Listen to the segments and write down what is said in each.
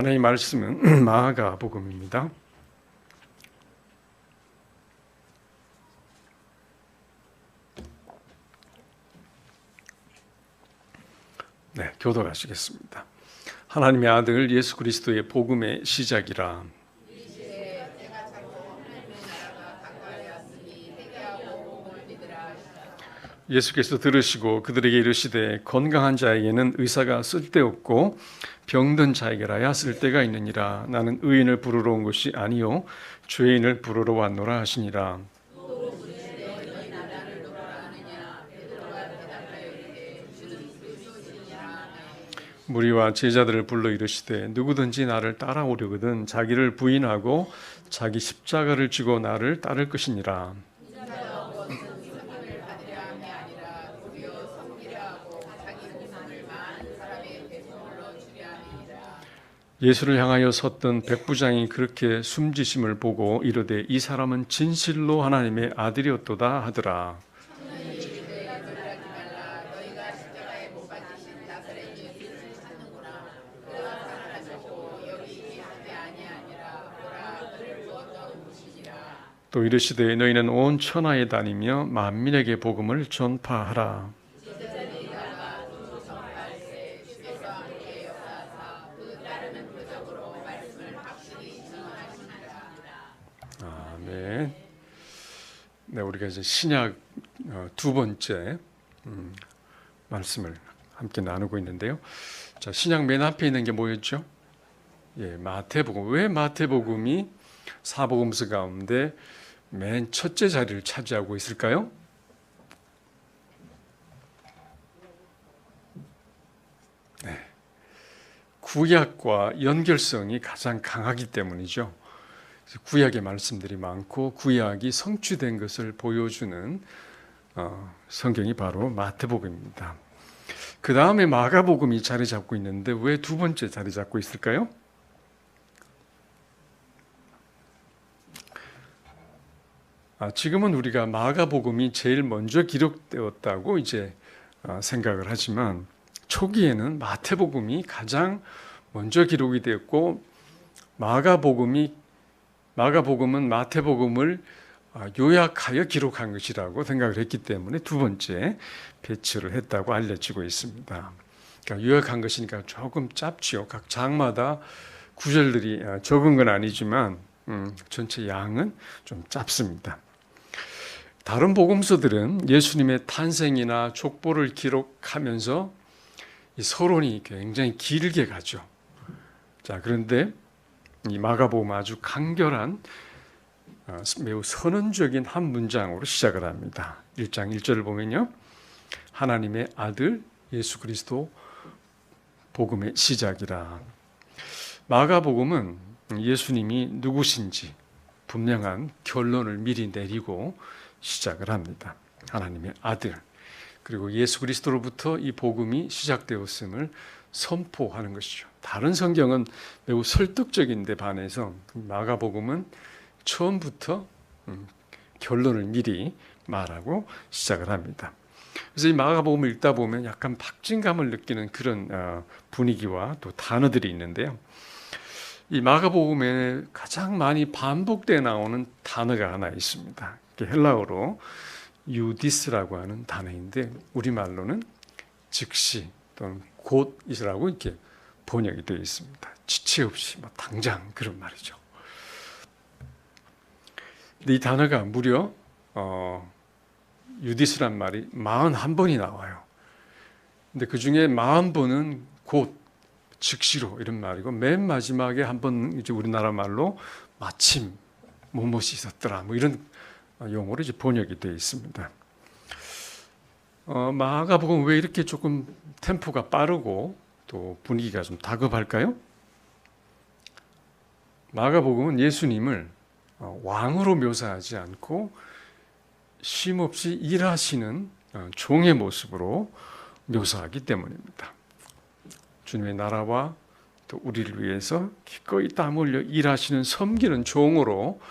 하나님의 말씀은 마가복음입니다. 네, 교독하시겠습니다. 하나님의 아들 예수 그리스도의 복음의 시작이라. 예수께서 들으시고 그들에게 이르시되 건강한 자에게는 의사가 쓸데없고 병든 자에게라야 쓸데가 있느니라. 나는 의인을 부르러 온 것이 아니요 죄인을 부르러 왔노라 하시니라. 무리와 제자들을 불러 이르시되 누구든지 나를 따라오려거든 자기를 부인하고 자기 십자가를 지고 나를 따를 것이니라. 예수를 향하여 섰던 백부장이 그렇게 숨지심을 보고 이르되 이 사람은 진실로 하나님의 아들이었도다 하더라. 또 이르시되 너희는 온 천하에 다니며 만민에게 복음을 전파하라. 아멘. 네, 우리가 이제 신약 두 번째 말씀을 함께 나누고 있는데요. 자, 신약 맨 앞에 있는 게 뭐였죠? 예, 마태복음. 왜 마태복음이 사복음서 가운데 맨 첫째 자리를 차지하고 있을까요? 네. 구약과 연결성이 가장 강하기 때문이죠. 구약의 말씀들이 많고 구약이 성취된 것을 보여주는 성경이 바로 마태복음입니다. 그 다음에 마가복음이 자리 잡고 있는데 왜 두 번째 자리 잡고 있을까요? 지금은 우리가 마가복음이 제일 먼저 기록되었다고 이제 생각을 하지만 초기에는 마태복음이 가장 먼저 기록이 되었고 마가복음은 마태복음을 요약하여 기록한 것이라고 생각을 했기 때문에 두 번째 배치를 했다고 알려지고 있습니다. 그러니까 요약한 것이니까 조금 짧지요. 각 장마다 구절들이 적은 건 아니지만 전체 양은 좀 짧습니다. 다른 복음서들은 예수님의 탄생이나 족보를 기록하면서 이 서론이 굉장히 길게 가죠. 자, 그런데 이 마가복음 아주 간결한 매우 선언적인 한 문장으로 시작을 합니다. 1장 1절을 보면요. 하나님의 아들 예수 그리스도 복음의 시작이라. 마가복음은 예수님이 누구신지 분명한 결론을 미리 내리고 시작을 합니다. 하나님의 아들 그리고 예수 그리스도로부터 이 복음이 시작되었음을 선포하는 것이죠. 다른 성경은 매우 설득적인데 반해서 마가복음은 처음부터 결론을 미리 말하고 시작을 합니다. 그래서 이 마가복음을 읽다 보면 약간 박진감을 느끼는 그런 분위기와 또 단어들이 있는데요. 이 마가복음에 가장 많이 반복되어 나오는 단어가 하나 있습니다. 헬라어로 유디스라고 하는 단어인데 우리말로는 즉시 또는 곧이라고 이렇게 번역이 되어 있습니다. 지체 없이 당장 그런 말이죠. 근데 이 단어가 무려 유디스란 말이 41번이 나와요. 근데 그 중에 40번은 곧, 즉시로 이런 말이고 맨 마지막에 한 번 이제 우리나라 말로 마침 무엇이 있었더라 이런 용어로 이제 번역이 되어 있습니다. 마가복음 왜 이렇게 조금 템포가 빠르고 또 분위기가 좀 다급할까요? 마가복음은 예수님을 왕으로 묘사하지 않고 쉼없이 일하시는 종의 모습으로 묘사하기 때문입니다. 주님의 나라와 또 우리를 위해서 기꺼이 땀 흘려 일하시는 섬기는 종으로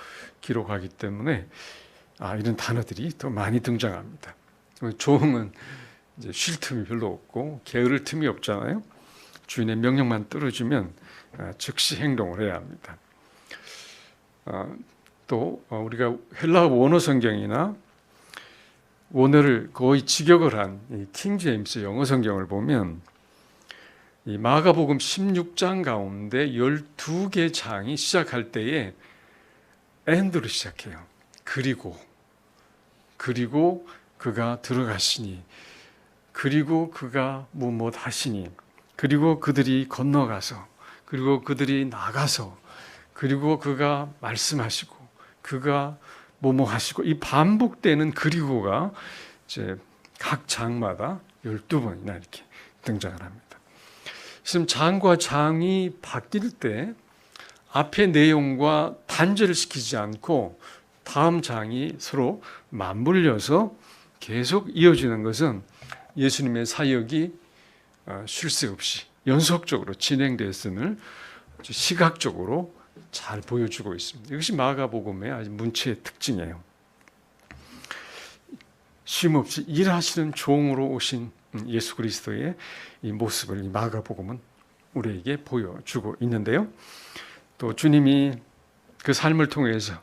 기록하기 때문에 이런 단어들이 더 많이 등장합니다. 종은 이제 쉴 틈이 별로 없고 게으를 틈이 없잖아요. 주인의 명령만 떨어지면 즉시 행동을 해야 합니다. 또 우리가 헬라어 원어 성경이나 원어를 거의 직역을 한 킹 제임스 영어 성경을 보면 이 마가복음 16장 가운데 12개 장이 시작할 때에 and로 시작해요. 그리고 그가 들어가시니, 그리고 그가 무엇 하시니, 그리고 그들이 건너가서, 그리고 그들이 나가서, 그리고 그가 말씀하시고, 그가 뭐뭐 하시고, 이 반복되는 그리고가 이제 각 장마다 12번이나 이렇게 등장을 합니다. 지금 장과 장이 바뀔 때 앞의 내용과 단절을 시키지 않고 다음 장이 서로 맞물려서 계속 이어지는 것은 예수님의 사역이 쉴 새 없이 연속적으로 진행됐음을 시각적으로 잘 보여주고 있습니다. 이것이 마가복음의 아주 문체의 특징이에요. 쉼없이 일하시는 종으로 오신 예수 그리스도의 이 모습을 이 마가복음은 우리에게 보여주고 있는데요. 또 주님이 그 삶을 통해서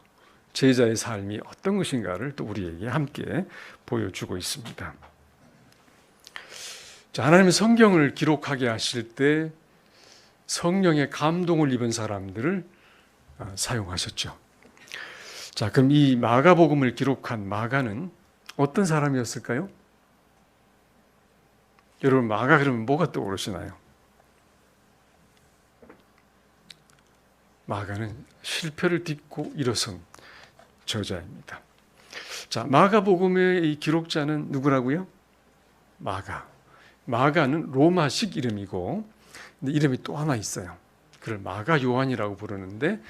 제자의 삶이 어떤 것인가를 또 우리에게 함께 보여주고 있습니다. 자, 하나님은 성경을 기록하게 하실 때 성령의 감동을 입은 사람들을 사용하셨죠. 자, 그럼 이 마가복음을 기록한 마가는 어떤 사람이었을까요? 여러분, 마가 그러면 뭐가 떠오르시나요? 마가는 실패를 딛고 일어선 저자입니다. 자, 마가복음의 이 기록자는 누구라고요? 마가. 마가는 로마식 이름이고, 근데 이름이 또 하나 있어요. 그걸 마가 요한이라고 부르는데,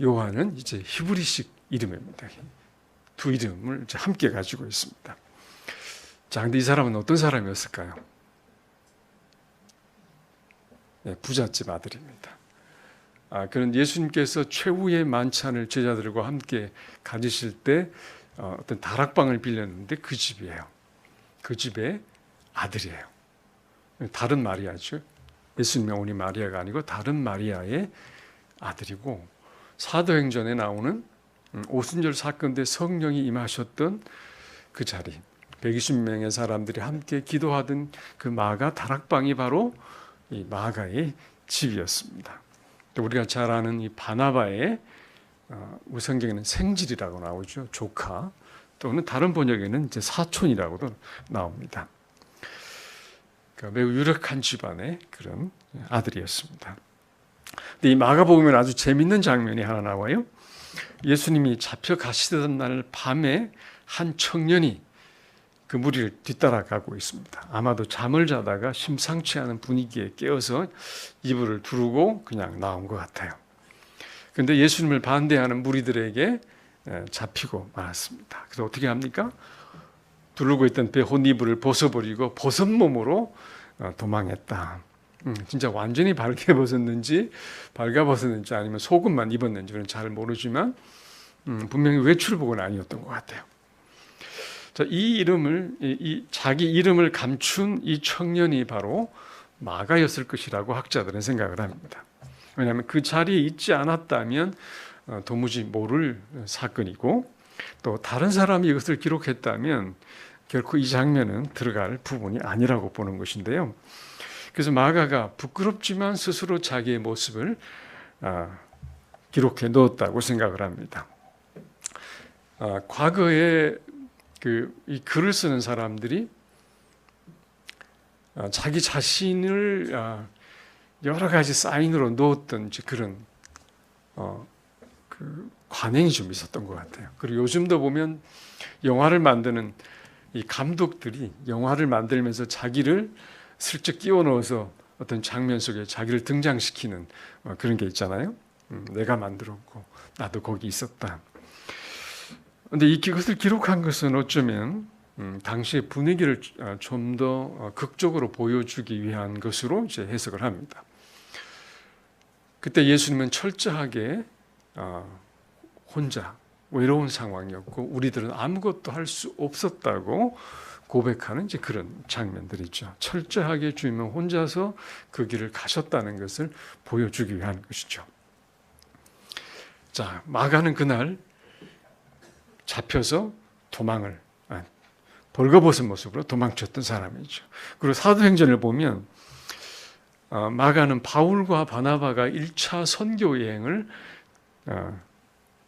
요한은 이제 히브리식 이름입니다. 두 이름을 이제 함께 가지고 있습니다. 자, 근데 이 사람은 어떤 사람이었을까요? 네, 부잣집 아들입니다. 그런 예수님께서 최후의 만찬을 제자들과 함께 가지실 때 어떤 다락방을 빌렸는데 그 집이에요. 그 집의 아들이에요. 다른 마리아죠. 예수님의 어머니 마리아가 아니고 다른 마리아의 아들이고, 사도행전에 나오는 오순절 사건 때 성령이 임하셨던 그 자리, 120명의 사람들이 함께 기도하던 그 마가 다락방이 바로 이 마가의 집이었습니다. 또 우리가 잘 아는 이 바나바의 우리 성경에는 생질이라고 나오죠. 조카, 또는 다른 번역에는 이제 사촌이라고도 나옵니다. 그러니까 매우 유력한 집안의 그런 아들이었습니다. 근데 이 마가복음에는 아주 재밌는 장면이 하나 나와요. 예수님이 잡혀가시던 날 밤에 한 청년이 그 무리를 뒤따라가고 있습니다. 아마도 잠을 자다가 심상치 않은 분위기에 깨어서 이불을 두르고 그냥 나온 것 같아요. 그런데 예수님을 반대하는 무리들에게 잡히고 말았습니다. 그래서 어떻게 합니까? 두르고 있던 베옷이불을 벗어버리고 벗은 몸으로 도망했다. 진짜 완전히 밝게 벗었는지 밝아벗었는지 아니면 속옷만 입었는지는 잘 모르지만 분명히 외출복은 아니었던 것 같아요. 자, 자기 이름을 감춘 이 청년이 바로 마가였을 것이라고 학자들은 생각을 합니다. 왜냐하면 그 자리에 있지 않았다면 도무지 모를 사건이고, 또 다른 사람이 이것을 기록했다면 결코 이 장면은 들어갈 부분이 아니라고 보는 것인데요. 그래서 마가가 부끄럽지만 스스로 자기의 모습을 기록해 넣었다고 생각을 합니다. 과거에 이 글을 쓰는 사람들이 자기 자신을 여러 가지 사인으로 넣었던 그런 그 관행이 좀 있었던 것 같아요. 그리고 요즘도 보면 영화를 만드는 이 감독들이 영화를 만들면서 자기를 슬쩍 끼워 넣어서 어떤 장면 속에 자기를 등장시키는 그런 게 있잖아요. 내가 만들었고 나도 거기 있었다. 그런데 이것을 기록한 것은 어쩌면 당시의 분위기를 좀 더 극적으로 보여주기 위한 것으로 이제 해석을 합니다. 그때 예수님은 철저하게 혼자 외로운 상황이었고 우리들은 아무것도 할 수 없었다고 고백하는 이제 그런 장면들이죠. 철저하게 주님은 혼자서 그 길을 가셨다는 것을 보여주기 위한 것이죠. 자, 마가는 그날 잡혀서 벌거벗은 모습으로 도망쳤던 사람이죠. 그리고 사도행전을 보면 마가는 바울과 바나바가 1차 선교 여행을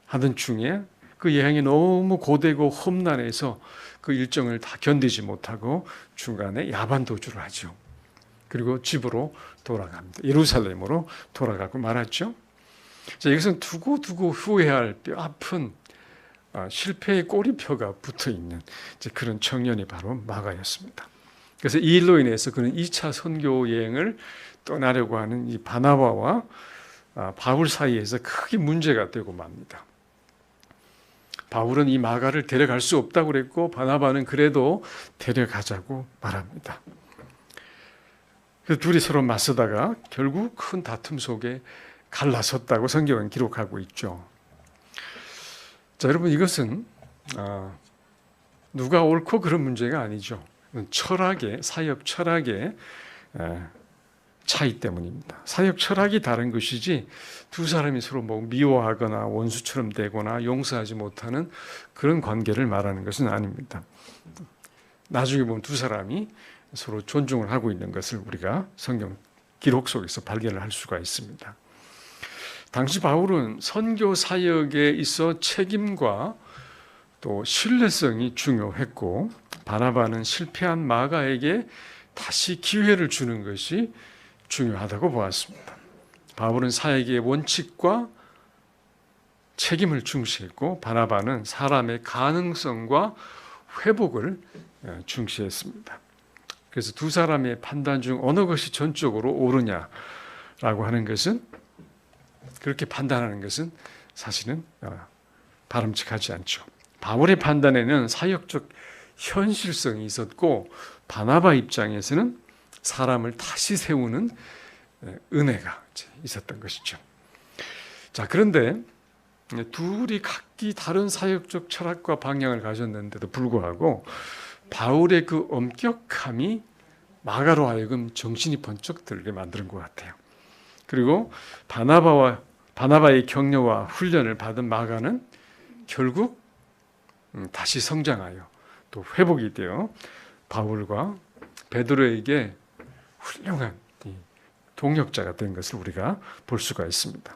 하던 중에 그 여행이 너무 고되고 험난해서 그 일정을 다 견디지 못하고 중간에 야반 도주를 하죠. 그리고 집으로 돌아갑니다. 예루살렘으로 돌아가고 말았죠. 자, 이것은 두고두고 후회할 뼈 아픈 실패의 꼬리표가 붙어 있는 그런 청년이 바로 마가였습니다. 그래서 이 일로 인해서 그는 2차 선교 여행을 떠나려고 하는 이 바나바와 바울 사이에서 크게 문제가 되고 맙니다. 바울은 이 마가를 데려갈 수 없다고 그랬고 바나바는 그래도 데려가자고 말합니다. 그래서 둘이 서로 맞서다가 결국 큰 다툼 속에 갈라섰다고 성경은 기록하고 있죠. 자, 여러분, 이것은 누가 옳고 그런 문제가 아니죠. 철학의, 사역 철학의 차이 때문입니다. 사역 철학이 다른 것이지 두 사람이 서로 미워하거나 원수처럼 되거나 용서하지 못하는 그런 관계를 말하는 것은 아닙니다. 나중에 보면 두 사람이 서로 존중을 하고 있는 것을 우리가 성경 기록 속에서 발견을 할 수가 있습니다. 당시 바울은 선교 사역에 있어 책임과 또 신뢰성이 중요했고 바나바는 실패한 마가에게 다시 기회를 주는 것이 중요하다고 보았습니다. 바울은 사역의 원칙과 책임을 중시했고 바나바는 사람의 가능성과 회복을 중시했습니다. 그래서 두 사람의 판단 중 어느 것이 전적으로 옳으냐라고 하는 것은 그렇게 판단하는 것은 사실은 바람직하지 않죠. 바울의 판단에는 사역적 현실성이 있었고 바나바 입장에서는 사람을 다시 세우는 은혜가 있었던 것이죠. 자, 그런데 둘이 각기 다른 사역적 철학과 방향을 가졌는데도 불구하고 바울의 그 엄격함이 마가로 하여금 정신이 번쩍 들게 만드는 것 같아요. 그리고 바나바의 격려와 훈련을 받은 마가는 결국 다시 성장하여 또 회복이 되어 바울과 베드로에게 훌륭한 동역자가 된 것을 우리가 볼 수가 있습니다.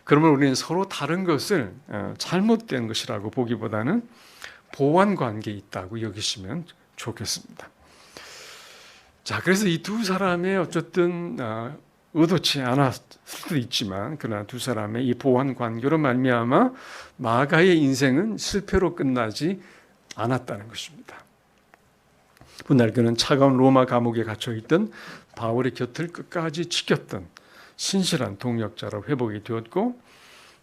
그러면 우리는 서로 다른 것을 잘못된 것이라고 보기보다는 보완 관계에 있다고 여기시면 좋겠습니다. 자, 그래서 이 두 사람의 어쨌든 의도치 않았을 수도 있지만 그러나 두 사람의 이 보완 관계로 말미암아 마가의 인생은 실패로 끝나지 않았다는 것입니다. 훗날 그는 차가운 로마 감옥에 갇혀 있던 바울의 곁을 끝까지 지켰던 신실한 동역자로 회복이 되었고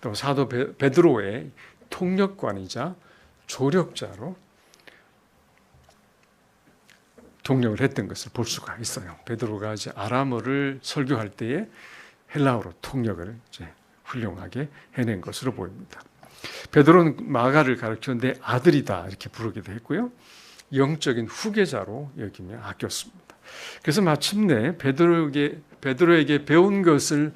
또 사도 베드로의 통역관이자 조력자로 동역을 했던 것을 볼 수가 있어요. 베드로가 이제 아람어를 설교할 때에 헬라어로 통역을 이제 훌륭하게 해낸 것으로 보입니다. 베드로는 마가를 가르쳐 내 아들이다 이렇게 부르기도 했고요. 영적인 후계자로 여기며 아꼈습니다. 그래서 마침내 베드로에게 배운 것을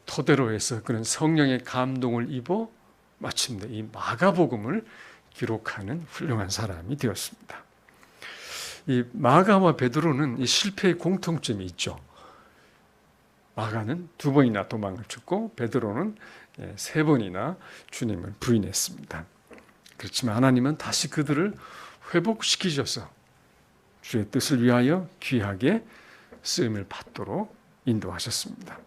토대로 해서 그는 성령의 감동을 입어 마침내 이 마가복음을 기록하는 훌륭한 사람이 되었습니다. 이 마가와 베드로는 이 실패의 공통점이 있죠. 마가는 2번이나 도망을 쳤고 베드로는 3번이나 주님을 부인했습니다. 그렇지만 하나님은 다시 그들을 회복시키셔서 주의 뜻을 위하여 귀하게 쓰임을 받도록 인도하셨습니다.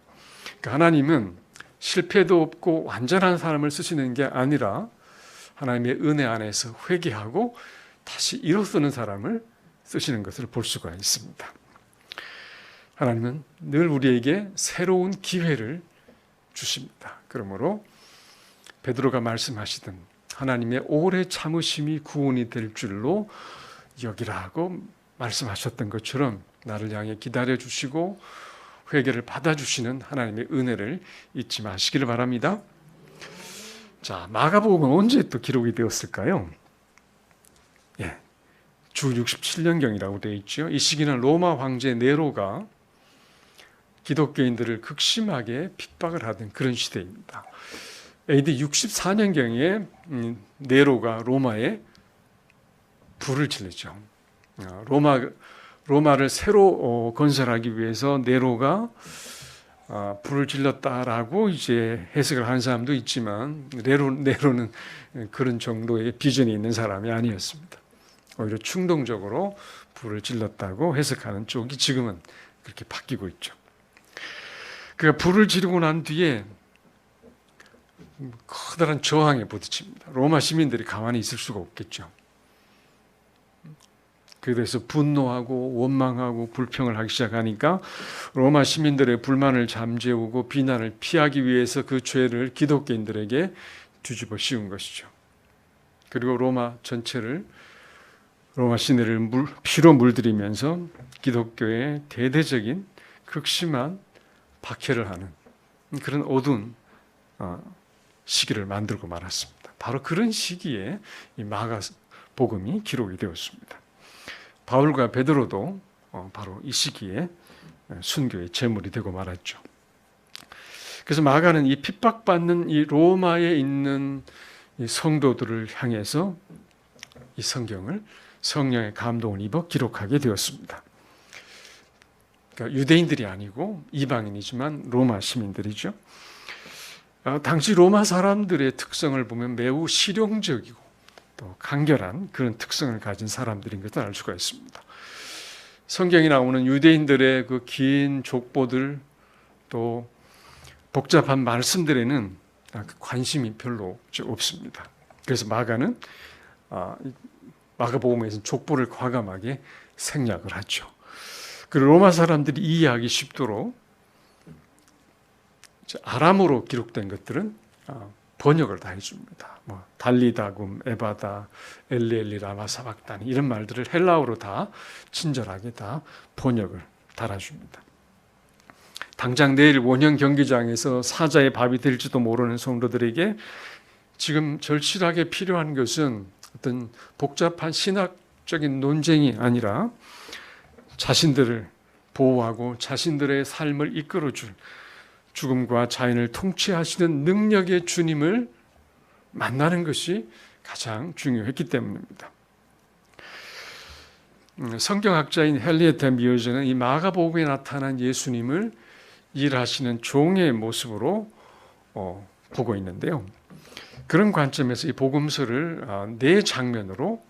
그러니까 하나님은 실패도 없고 완전한 사람을 쓰시는 게 아니라 하나님의 은혜 안에서 회개하고 다시 일어서는 사람을 쓰시는 것을 볼 수가 있습니다. 하나님은 늘 우리에게 새로운 기회를 주십니다. 그러므로 베드로가 말씀하시던 하나님의 오래 참으심이 구원이 될 줄로 여기라고 말씀하셨던 것처럼 나를 향해 기다려 주시고 회개를 받아주시는 하나님의 은혜를 잊지 마시기를 바랍니다. 자, 마가복음은 언제 또 기록이 되었을까요? 예, 주 67년경이라고 되어 있죠. 이 시기는 로마 황제 네로가 기독교인들을 극심하게 핍박을 하던 그런 시대입니다. AD 64년경에 네로가 로마에 불을 질렀죠. 로마를 새로 건설하기 위해서 네로가 불을 질렀다라고 이제 해석을 하는 사람도 있지만 네로는 그런 정도의 비전이 있는 사람이 아니었습니다. 오히려 충동적으로 불을 질렀다고 해석하는 쪽이 지금은 그렇게 바뀌고 있죠. 그가 불을 지르고 난 뒤에 커다란 저항에 부딪힙니다. 로마 시민들이 가만히 있을 수가 없겠죠. 그래서 분노하고 원망하고 불평을 하기 시작하니까 로마 시민들의 불만을 잠재우고 비난을 피하기 위해서 그 죄를 기독교인들에게 뒤집어 씌운 것이죠. 그리고 로마 전체를 로마 시내를 피로 물들이면서 기독교의 대대적인 극심한 박해를 하는 그런 어두운 시기를 만들고 말았습니다. 바로 그런 시기에 이 마가복음이 기록이 되었습니다. 바울과 베드로도 바로 이 시기에 순교의 제물이 되고 말았죠. 그래서 마가는 이 핍박받는 이 로마에 있는 이 성도들을 향해서 이 성경을 성령의 감동을 입어 기록하게 되었습니다. 그러니까 유대인들이 아니고 이방인이지만 로마 시민들이죠. 당시 로마 사람들의 특성을 보면 매우 실용적이고 또 간결한 그런 특성을 가진 사람들인 것을 알 수가 있습니다. 성경에 나오는 유대인들의 그 긴 족보들 또 복잡한 말씀들에는 관심이 별로 없습니다. 그래서 마가복음에서는 족보를 과감하게 생략을 하죠. 그리고 로마 사람들이 이해하기 쉽도록 아람어로 기록된 것들은 번역을 다 해줍니다. 달리다굼, 에바다, 엘리엘리 라마 사박다니 이런 말들을 헬라어로 다 친절하게 다 번역을 달아줍니다. 당장 내일 원형 경기장에서 사자의 밥이 될지도 모르는 성도들에게 지금 절실하게 필요한 것은 어떤 복잡한 신학적인 논쟁이 아니라 자신들을 보호하고 자신들의 삶을 이끌어줄 죽음과 자연을 통치하시는 능력의 주님을 만나는 것이 가장 중요했기 때문입니다. 성경학자인 헨리에타 미어즈는 이 마가복음에 나타난 예수님을 일하시는 종의 모습으로 보고 있는데요. 그런 관점에서 이 복음서를 네 장면으로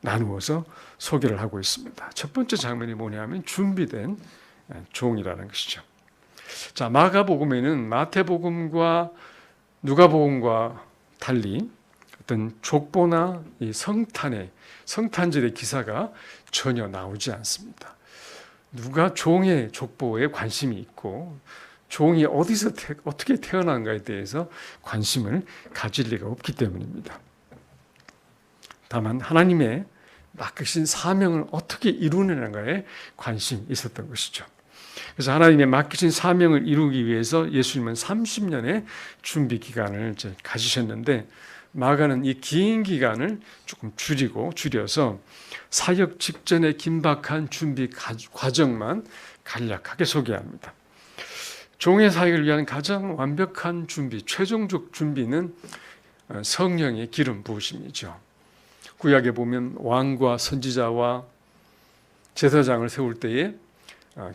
나누어서 소개를 하고 있습니다. 첫 번째 장면이 뭐냐면 준비된 종이라는 것이죠. 자, 마가복음에는 마태복음과 누가복음과 달리 어떤 족보나 이 성탄절의 기사가 전혀 나오지 않습니다. 누가 종의 족보에 관심이 있고 종이 어디서 어떻게 태어난가에 대해서 관심을 가질 리가 없기 때문입니다. 다만 하나님의 맡기신 사명을 어떻게 이루느냐에 관심이 있었던 것이죠. 그래서 하나님의 맡기신 사명을 이루기 위해서 예수님은 30년의 준비 기간을 가지셨는데 마가는 이 긴 기간을 조금 줄여서 사역 직전의 긴박한 준비 과정만 간략하게 소개합니다. 종의 사역을 위한 가장 완벽한 준비, 최종적 준비는 성령의 기름 부으심이죠. 구약에 보면 왕과 선지자와 제사장을 세울 때에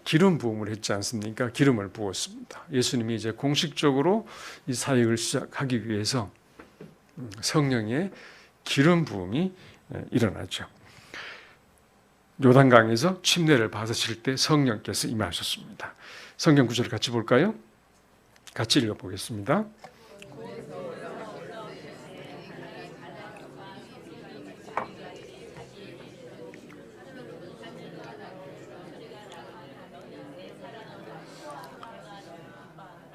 기름 부음을 했지 않습니까? 기름을 부었습니다. 예수님이 이제 공식적으로 이 사역을 시작하기 위해서 성령의 기름 부음이 일어나죠. 요단강에서 침례를 받으실 때 성령께서 임하셨습니다. 성경 구절을 같이 볼까요? 같이 읽어보겠습니다.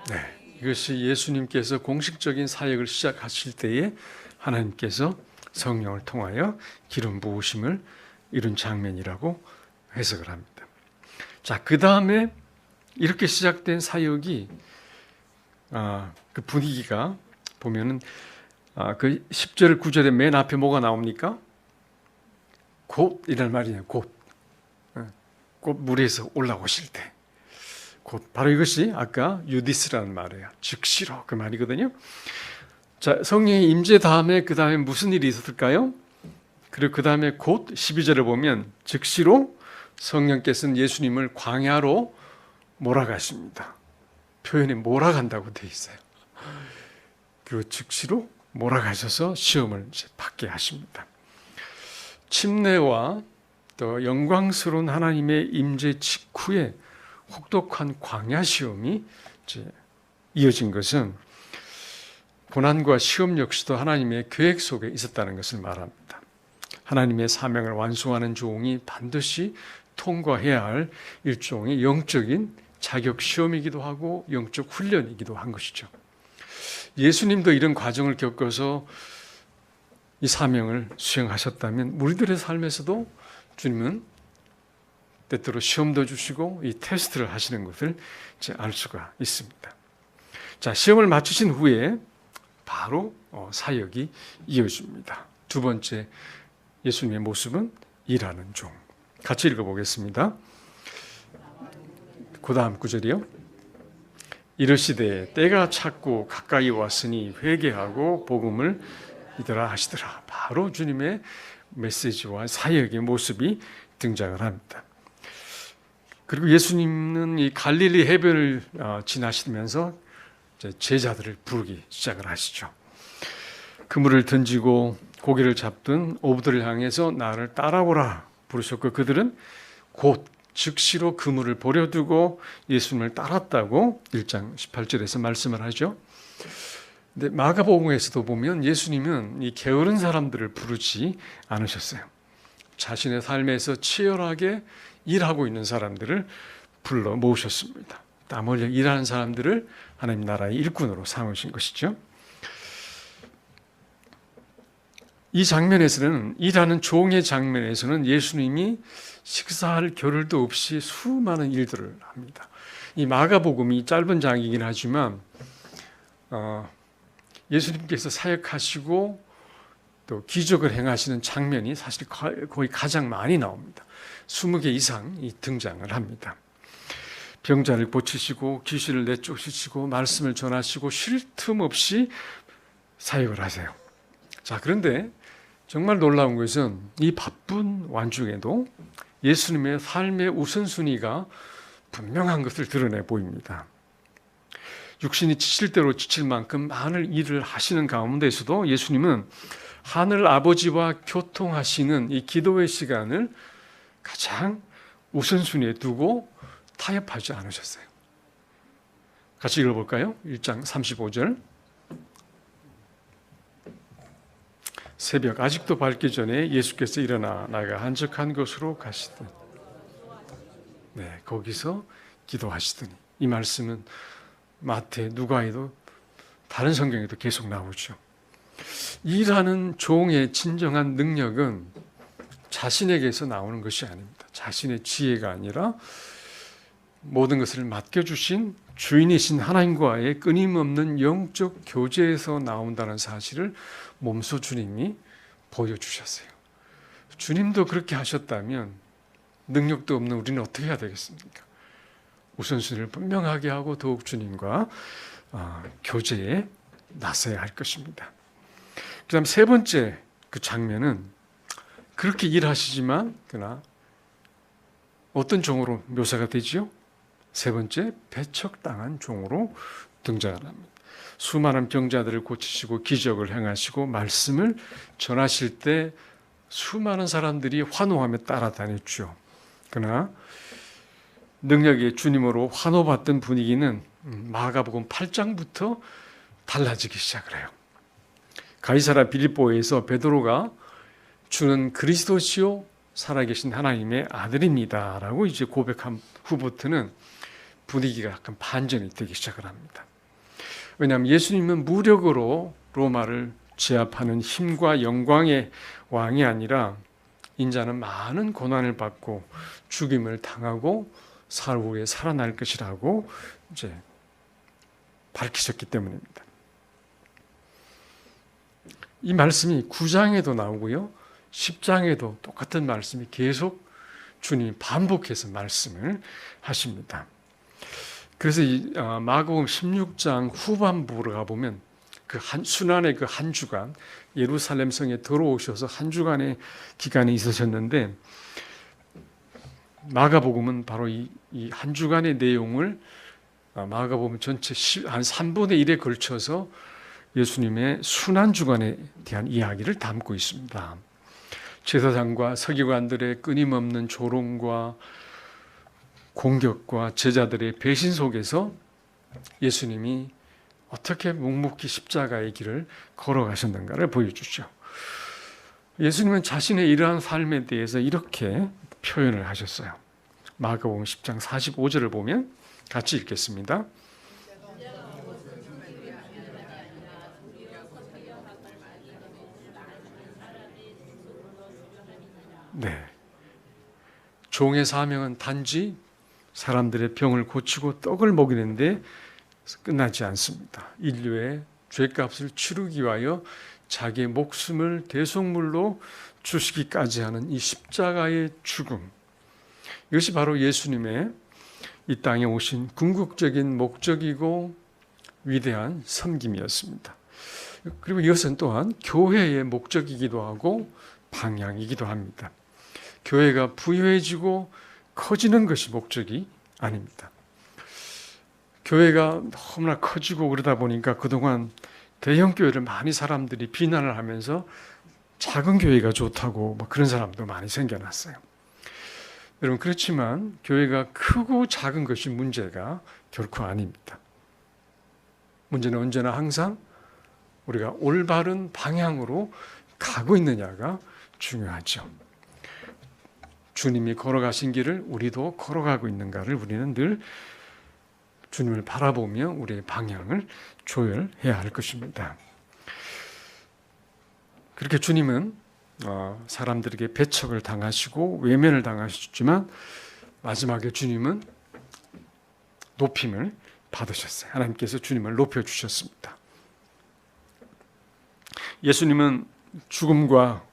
네, 이것이 예수님께서 공식적인 사역을 시작하실 때에 하나님께서 성령을 통하여 기름 부으심을 이룬 장면이라고 해석을 합니다. 자, 그 다음에 이렇게 시작된 사역이 그 분위기가 보면은 그 10절 9절의 맨 앞에 뭐가 나옵니까? 곧 이란 말이에요. 곧 물에서 올라오실 때, 곧 바로 이것이 아까 유디스라는 말이에요. 즉시로 그 말이거든요. 자, 성령의 임재 다음에 그 다음에 무슨 일이 있었을까요? 그리고 그 다음에 곧 12절을 보면 즉시로 성령께서는 예수님을 광야로 몰아가십니다. 표현이 몰아간다고 되어 있어요. 그리고 즉시로 몰아가셔서 시험을 이제 받게 하십니다. 침례와 또 영광스러운 하나님의 임재 직후에 혹독한 광야 시험이 이제 이어진 것은 고난과 시험 역시도 하나님의 계획 속에 있었다는 것을 말합니다. 하나님의 사명을 완수하는 종이 반드시 통과해야 할 일종의 영적인 자격 시험이기도 하고 영적 훈련이기도 한 것이죠. 예수님도 이런 과정을 겪어서 이 사명을 수행하셨다면 우리들의 삶에서도 주님은 때때로 시험도 주시고 이 테스트를 하시는 것을 이제 알 수가 있습니다. 자, 시험을 마치신 후에 바로 사역이 이어집니다. 두 번째 예수님의 모습은 일하는 종. 같이 읽어보겠습니다. 그 다음 구절이요. 이르시되 때가 찼고 가까이 왔으니 회개하고 복음을 믿으라 하시더라. 바로 주님의 메시지와 사역의 모습이 등장을 합니다. 그리고 예수님은 이 갈릴리 해변을 지나시면서 제자들을 부르기 시작을 하시죠. 그물을 던지고 고기를 잡던 어부들을 향해서 나를 따라오라 부르셨고 그들은 곧 즉시로 그물을 버려두고 예수님을 따랐다고 1장 18절에서 말씀을 하죠. 근데 마가복음에서도 보면 예수님은 이 게으른 사람들을 부르지 않으셨어요. 자신의 삶에서 치열하게 일하고 있는 사람들을 불러 모으셨습니다. 땀 흘려 일하는 사람들을 하나님 나라의 일꾼으로 삼으신 것이죠. 이 장면에서는 일하는 종의 장면에서는 예수님이 식사할 겨를도 없이 수많은 일들을 합니다. 이 마가복음이 짧은 장이긴 하지만 예수님께서 사역하시고 또 기적을 행하시는 장면이 사실 거의 가장 많이 나옵니다. 20개 이상이 등장을 합니다. 병자를 고치시고 귀신을 내쫓으시고 말씀을 전하시고 쉴 틈 없이 사역을 하세요. 자, 그런데 정말 놀라운 것은 이 바쁜 와중에도 예수님의 삶의 우선순위가 분명한 것을 드러내 보입니다. 육신이 지칠 대로 지칠 만큼 많은 일을 하시는 가운데서도 예수님은 하늘 아버지와 교통하시는 이 기도의 시간을 가장 우선순위에 두고 타협하지 않으셨어요. 같이 읽어볼까요? 1장 35절. 새벽 아직도 밝기 전에 예수께서 일어나 나가 한적한 곳으로 가시더니 거기서 기도하시더니 이 말씀은 마태, 누가에도 다른 성경에도 계속 나오죠. 일하는 종의 진정한 능력은 자신에게서 나오는 것이 아닙니다. 자신의 지혜가 아니라 모든 것을 맡겨주신 주인이신 하나님과의 끊임없는 영적 교제에서 나온다는 사실을 몸소 주님이 보여주셨어요. 주님도 그렇게 하셨다면 능력도 없는 우리는 어떻게 해야 되겠습니까? 우선순위를 분명하게 하고 더욱 주님과 교제에 나서야 할 것입니다. 그 다음 세 번째 그 장면은 그렇게 일하시지만 그러나 어떤 종으로 묘사가 되지요? 세 번째, 배척당한 종으로 등장을 합니다. 수많은 병자들을 고치시고 기적을 행하시고 말씀을 전하실 때 수많은 사람들이 환호하며 따라다녔죠. 그러나 능력의 주님으로 환호받던 분위기는 마가복음 8장부터 달라지기 시작을 해요. 가이사랴 빌립보에서 베드로가 주는 그리스도시요 살아계신 하나님의 아들입니다 라고 이제 고백한 후부터는 분위기가 약간 반전이 되기 시작을 합니다. 왜냐하면 예수님은 무력으로 로마를 제압하는 힘과 영광의 왕이 아니라 인자는 많은 고난을 받고 죽임을 당하고 사흘 후에 살아날 것이라고 이제 밝히셨기 때문입니다. 이 말씀이 9장에도 나오고요. 10장에도 똑같은 말씀이 계속 주님이 반복해서 말씀을 하십니다. 그래서 이 마가복음 16장 후반부로 가보면 그 순환의 그 한 주간 예루살렘 성에 들어오셔서 한 주간의 기간에 있으셨는데, 마가복음은 바로 이 한 주간의 내용을 마가복음 전체 한 3분의 1에 걸쳐서 예수님의 순환 주간에 대한 이야기를 담고 있습니다. 제사장과 서기관들의 끊임없는 조롱과 공격과 제자들의 배신 속에서 예수님이 어떻게 묵묵히 십자가의 길을 걸어가셨는가를 보여주죠. 예수님은 자신의 이러한 삶에 대해서 이렇게 표현을 하셨어요. 마가복음 10장 45절을 보면 같이 읽겠습니다. 네. 종의 사명은 단지 사람들의 병을 고치고 떡을 먹이는 데 끝나지 않습니다. 인류의 죄값을 치르기 위하여 자기의 목숨을 대속물로 주시기까지 하는 이 십자가의 죽음, 이것이 바로 예수님의 이 땅에 오신 궁극적인 목적이고 위대한 섬김이었습니다. 그리고 이것은 또한 교회의 목적이기도 하고 방향이기도 합니다. 교회가 부유해지고 커지는 것이 목적이 아닙니다. 교회가 너무나 커지고 그러다 보니까 그동안 대형 교회를 많이 사람들이 비난을 하면서 작은 교회가 좋다고 그런 사람도 많이 생겨났어요. 여러분, 그렇지만 교회가 크고 작은 것이 문제가 결코 아닙니다. 문제는 언제나 항상 우리가 올바른 방향으로 가고 있느냐가 중요하죠. 주님이 걸어가신 길을 우리도 걸어가고 있는가를 우리는 늘 주님을 바라보며 우리의 방향을 조율해야 할 것입니다. 그렇게 주님은 사람들에게 배척을 당하시고 외면을 당하셨지만 마지막에 주님은 높임을 받으셨어요. 하나님께서 주님을 높여주셨습니다. 예수님은 죽음과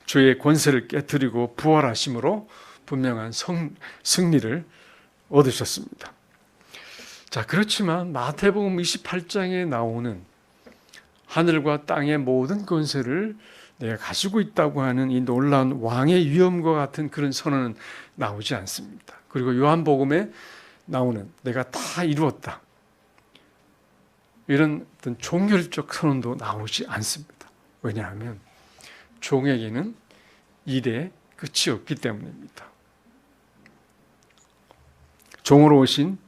죄의 권세를 깨뜨리고 부활하심으로 분명한 승리를 얻으셨습니다. 자, 그렇지만 마태복음 28장에 나오는 하늘과 땅의 모든 권세를 내가 가지고 있다고 하는 이 놀라운 왕의 위엄과 같은 그런 선언은 나오지 않습니다. 그리고 요한복음에 나오는 내가 다 이루었다, 이런 어떤 종결적 선언도 나오지 않습니다. 왜냐하면 종에게는 일의 끝이 없기 때문입니다. 종으로 오신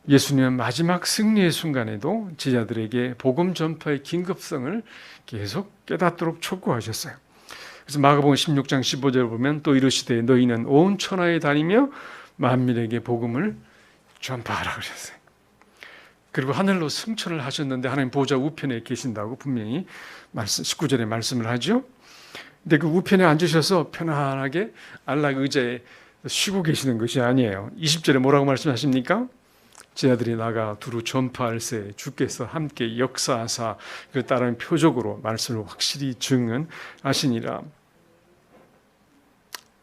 예수님은 마지막 승리의 순간에도 제자들에게 복음 전파의 긴급성을 계속 깨닫도록 촉구하셨어요. 그래서 마가복음 16장 15절을 보면 또 이르시되 너희는 온 천하에 다니며 만민에게 복음을 전파하라 그러셨어요. 그리고 하늘로 승천을 하셨는데 하나님 보좌 우편에 계신다고 분명히 19절에 말씀을 하죠. 근데 그 우편에 앉으셔서 편안하게 안락 의자에 쉬고 계시는 것이 아니에요. 20절에 뭐라고 말씀하십니까? 제자들이 나가 두루 전파할세 주께서 함께 역사하사 그 따른 표적으로 말씀을 확실히 증언하시니라.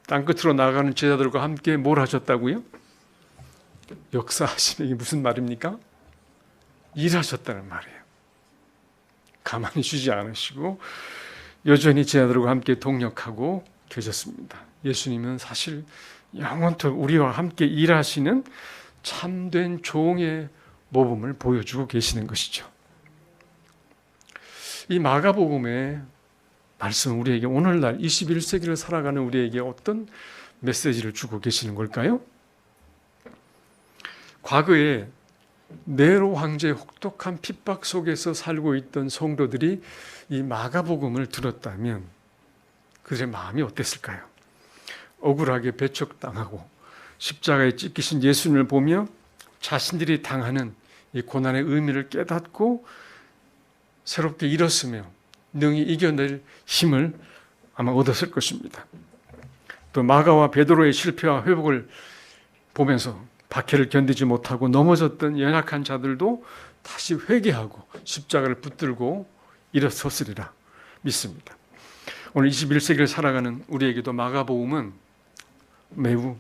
땅끝으로 나가는 제자들과 함께 뭘 하셨다고요? 역사하시는 게 무슨 말입니까? 일하셨다는 말이에요. 가만히 쉬지 않으시고 여전히 제자들과 함께 동역하고 계셨습니다. 예수님은 사실 영원토록 우리와 함께 일하시는 참된 종의 모범을 보여주고 계시는 것이죠. 이 마가복음의 말씀은 우리에게 오늘날 21세기를 살아가는 우리에게 어떤 메시지를 주고 계시는 걸까요? 과거에 네로 황제의 혹독한 핍박 속에서 살고 있던 성도들이 이 마가복음을 들었다면 그들의 마음이 어땠을까요? 억울하게 배척당하고 십자가에 찢기신 예수님을 보며 자신들이 당하는 이 고난의 의미를 깨닫고 새롭게 일었으며 능히 이겨낼 힘을 아마 얻었을 것입니다. 또 마가와 베드로의 실패와 회복을 보면서 박해를 견디지 못하고 넘어졌던 연약한 자들도 다시 회개하고 십자가를 붙들고 일어섰으리라 믿습니다. 오늘 21세기를 살아가는 우리에게도 마가복음은 매우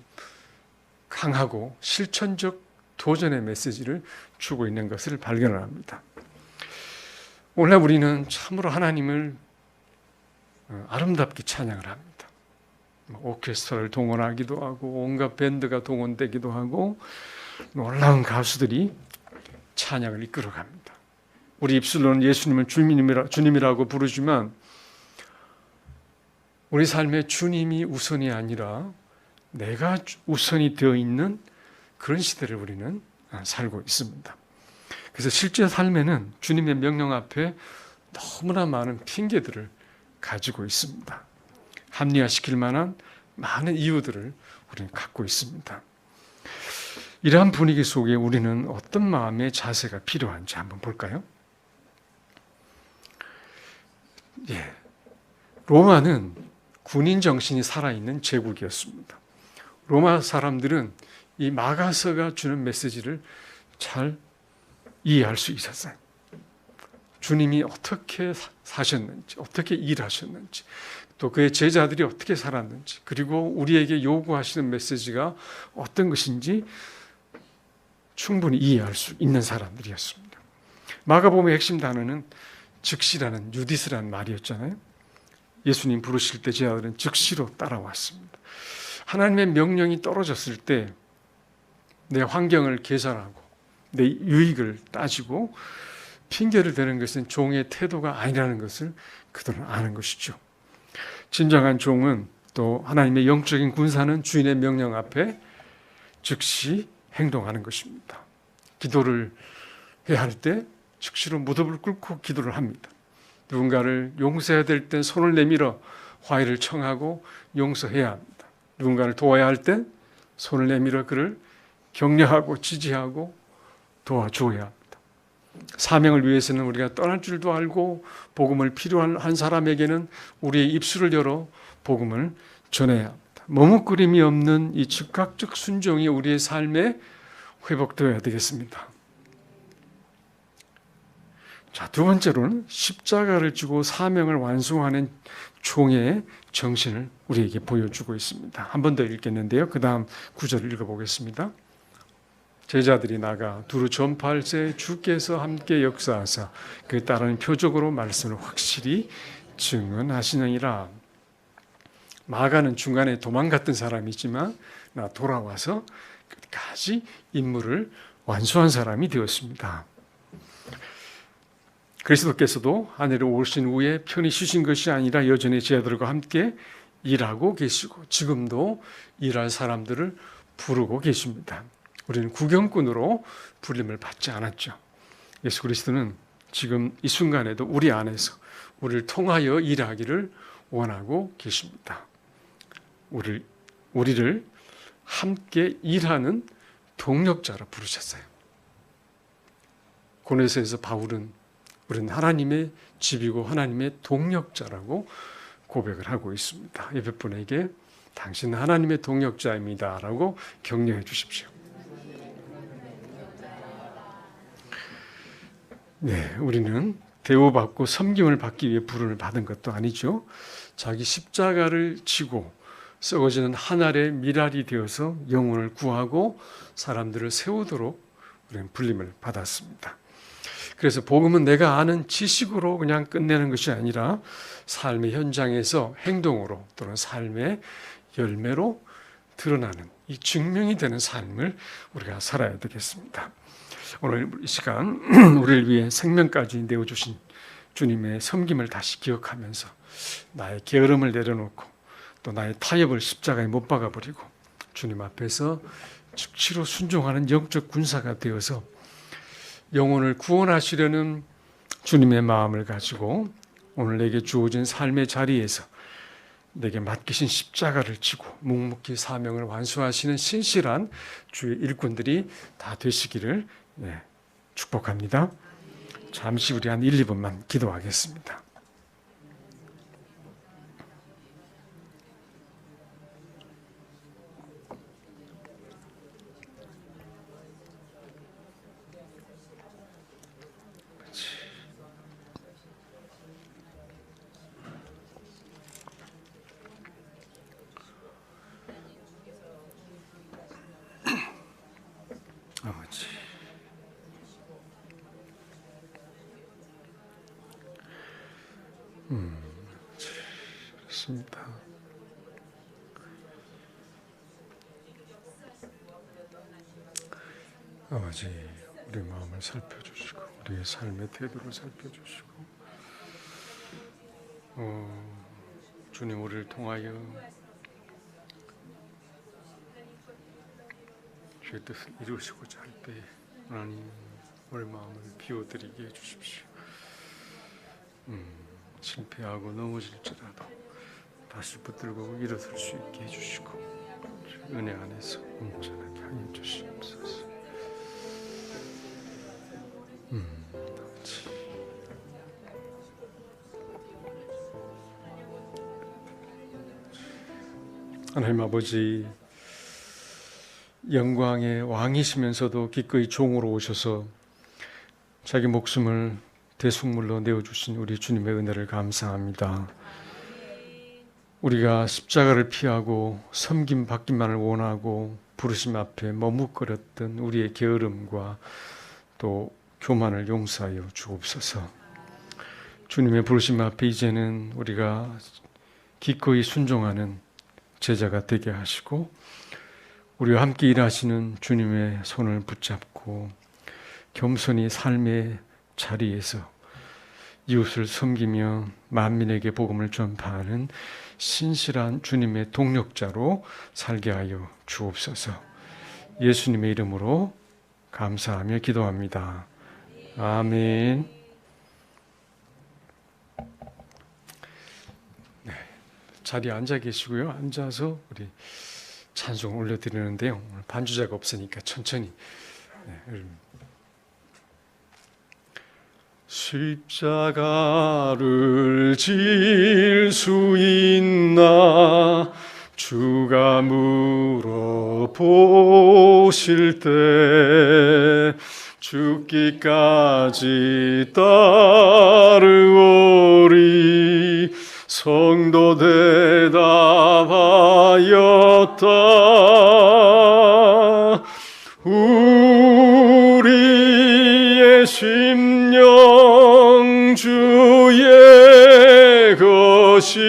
강하고 실천적 도전의 메시지를 주고 있는 것을 발견합니다. 오늘 우리는 참으로 하나님을 아름답게 찬양을 합니다. 오케스트라를 동원하기도 하고 온갖 밴드가 동원되기도 하고 놀라운 가수들이 찬양을 이끌어갑니다. 우리 입술로는 예수님을 주님이라고 부르지만 우리 삶에 주님이 우선이 아니라 내가 우선이 되어 있는 그런 시대를 우리는 살고 있습니다. 그래서 실제 삶에는 주님의 명령 앞에 너무나 많은 핑계들을 가지고 있습니다. 합리화시킬 만한 많은 이유들을 우리는 갖고 있습니다. 이러한 분위기 속에 우리는 어떤 마음의 자세가 필요한지 한번 볼까요? 로마는 군인 정신이 살아있는 제국이었습니다. 로마 사람들은 이 마가서가 주는 메시지를 잘 이해할 수 있었어요. 주님이 어떻게 사셨는지, 어떻게 일하셨는지, 또 그의 제자들이 어떻게 살았는지, 그리고 우리에게 요구하시는 메시지가 어떤 것인지 충분히 이해할 수 있는 사람들이었습니다. 마가복음의 핵심 단어는 즉시라는 유디스라는 말이었잖아요. 예수님 부르실 때 제자들은 즉시로 따라왔습니다. 하나님의 명령이 떨어졌을 때 내 환경을 계산하고 내 유익을 따지고 핑계를 대는 것은 종의 태도가 아니라는 것을 그들은 아는 것이죠. 진정한 종은 또 하나님의 영적인 군사는 주인의 명령 앞에 즉시 행동하는 것입니다. 기도를 해야 할 때 즉시로 무릎을 꿇고 기도를 합니다. 누군가를 용서해야 될 때 손을 내밀어 화해를 청하고 용서해야 합니다. 누군가를 도와야 할 때 손을 내밀어 그를 격려하고 지지하고 도와줘야 합니다. 사명을 위해서는 우리가 떠날 줄도 알고 복음을 필요한 사람에게는 우리의 입술을 열어 복음을 전해야 합니다. 머뭇거림이 없는 이 즉각적 순종이 우리의 삶에 회복되어야 되겠습니다. 자, 두 번째로는 십자가를 지고 사명을 완수하는 종의 정신을 우리에게 보여주고 있습니다. 한 번 더 읽겠는데요. 그 다음 구절을 읽어보겠습니다. 제자들이 나가 두루 전파할새 주께서 함께 역사하사 그에 따르는 표적으로 말씀을 확실히 증언하시느니라. 마가는 중간에 도망갔던 사람이지만 돌아와서 끝까지 임무를 완수한 사람이 되었습니다. 그리스도께서도 하늘에 오신 후에 편히 쉬신 것이 아니라 여전히 제자들과 함께 일하고 계시고 지금도 일할 사람들을 부르고 계십니다. 우리는 구경꾼으로 부름을 받지 않았죠. 예수 그리스도는 지금 이 순간에도 우리 안에서 우리를 통하여 일하기를 원하고 계십니다. 우리를 함께 일하는 동력자로 부르셨어요. 고린도서에서 바울은 우리는 하나님의 집이고 하나님의 동력자라고 고백을 하고 있습니다. 옆에 분에게 당신은 하나님의 동력자입니다 라고 격려해 주십시오. 네, 우리는 대우받고 섬김을 받기 위해 부름을 받은 것도 아니죠. 자기 십자가를 지고 썩어지는 한 알의 밀알이 되어서 영혼을 구하고 사람들을 세우도록 우리는 불림을 받았습니다. 그래서 복음은 내가 아는 지식으로 그냥 끝내는 것이 아니라 삶의 현장에서 행동으로 또는 삶의 열매로 드러나는 이 증명이 되는 삶을 우리가 살아야 되겠습니다. 오늘 이 시간 우리를 위해 생명까지 내어주신 주님의 섬김을 다시 기억하면서 나의 게으름을 내려놓고 또 나의 타협을 십자가에 못 박아버리고 주님 앞에서 즉시로 순종하는 영적 군사가 되어서 영혼을 구원하시려는 주님의 마음을 가지고 오늘 내게 주어진 삶의 자리에서 내게 맡기신 십자가를 지고 묵묵히 사명을 완수하시는 신실한 주의 일꾼들이 다 되시기를 축복합니다. 잠시 우리 한 1, 2분만 기도하겠습니다. 그렇습니다. 아버지, 우리 마음을 살펴주시고 우리의 삶의 태도를 살펴주시고 주님 우리를 통하여 주의 뜻을 이루시고자 할 때 하나님 우리 마음을 비워드리게 해주십시오. 실패하고 넘어질지라도 다시 붙들고 일어설 수 있게 해주시고 은혜 안에서 온전하게 하여 주시옵소서. 하나님 아버지, 영광의 왕이시면서도 기꺼이 종으로 오셔서 자기 목숨을 대속물로 내어주신 우리 주님의 은혜를 감사합니다. 우리가 십자가를 피하고 섬김 받기만을 원하고 부르심 앞에 머뭇거렸던 우리의 게으름과 또 교만을 용서하여 주옵소서. 주님의 부르심 앞에 이제는 우리가 기꺼이 순종하는 제자가 되게 하시고 우리와 함께 일하시는 주님의 손을 붙잡고 겸손히 삶의 자리에서 이웃을 섬기며 만민에게 복음을 전파하는 신실한 주님의 동력자로 살게 하여 주옵소서. 예수님의 이름으로 감사하며 기도합니다. 아멘. 네, 자리에 앉아 계시고요. 앉아서 우리 찬송 올려드리는데요. 오늘 반주자가 없으니까 천천히. 십자가를 질 수 있나 주가 물어보실 때 죽기까지 따르오리 성도 대답하였다. 우리의 심령 주의 것이니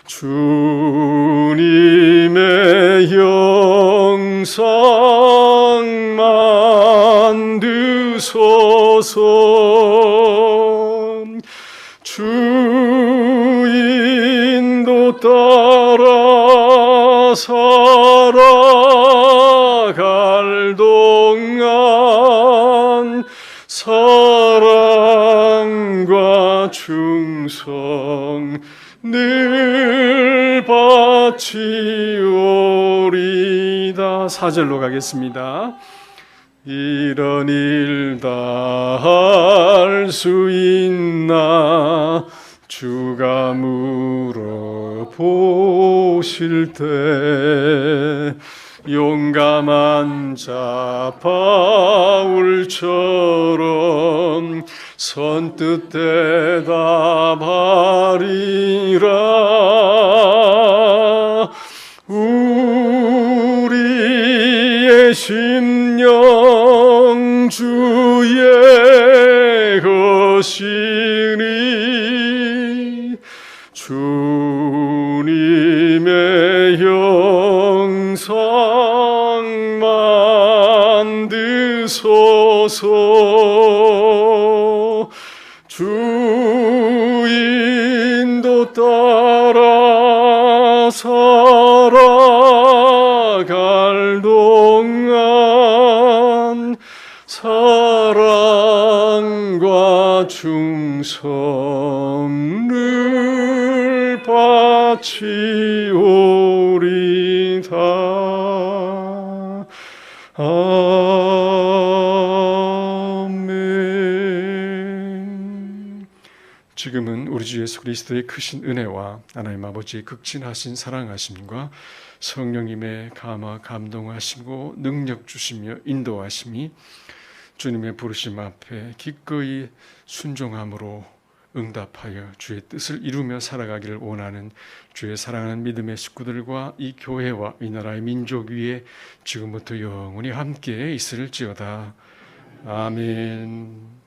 주님의 영상 만드소서. 주 인도 따라 살아갈 동안 사랑과 충성 늘 바치오리다. 4절로 가겠습니다. 이런 일 다 할 수 있나 주가 물어보실 때 용감한 자 바울처럼 선뜻 대답하리라. 우리의 심령 주의 것이니 주님의 영상 만드소서. 주 인도 따라 살아갈 동안 사랑과 충성을 바치오리다. 아멘. 지금은 우리 주 예수 그리스도의 크신 은혜와 하나님 아버지의 극진하신 사랑하심과 성령님의 감화 감동하시고 능력 주시며 인도하심이 주님의 부르심 앞에 기꺼이 순종함으로 응답하여 주의 뜻을 이루며 살아가기를 원하는 주의 사랑하는 믿음의 식구들과 이 교회와 이 나라의 민족 위에 지금부터 영원히 함께 있을지어다. 아멘.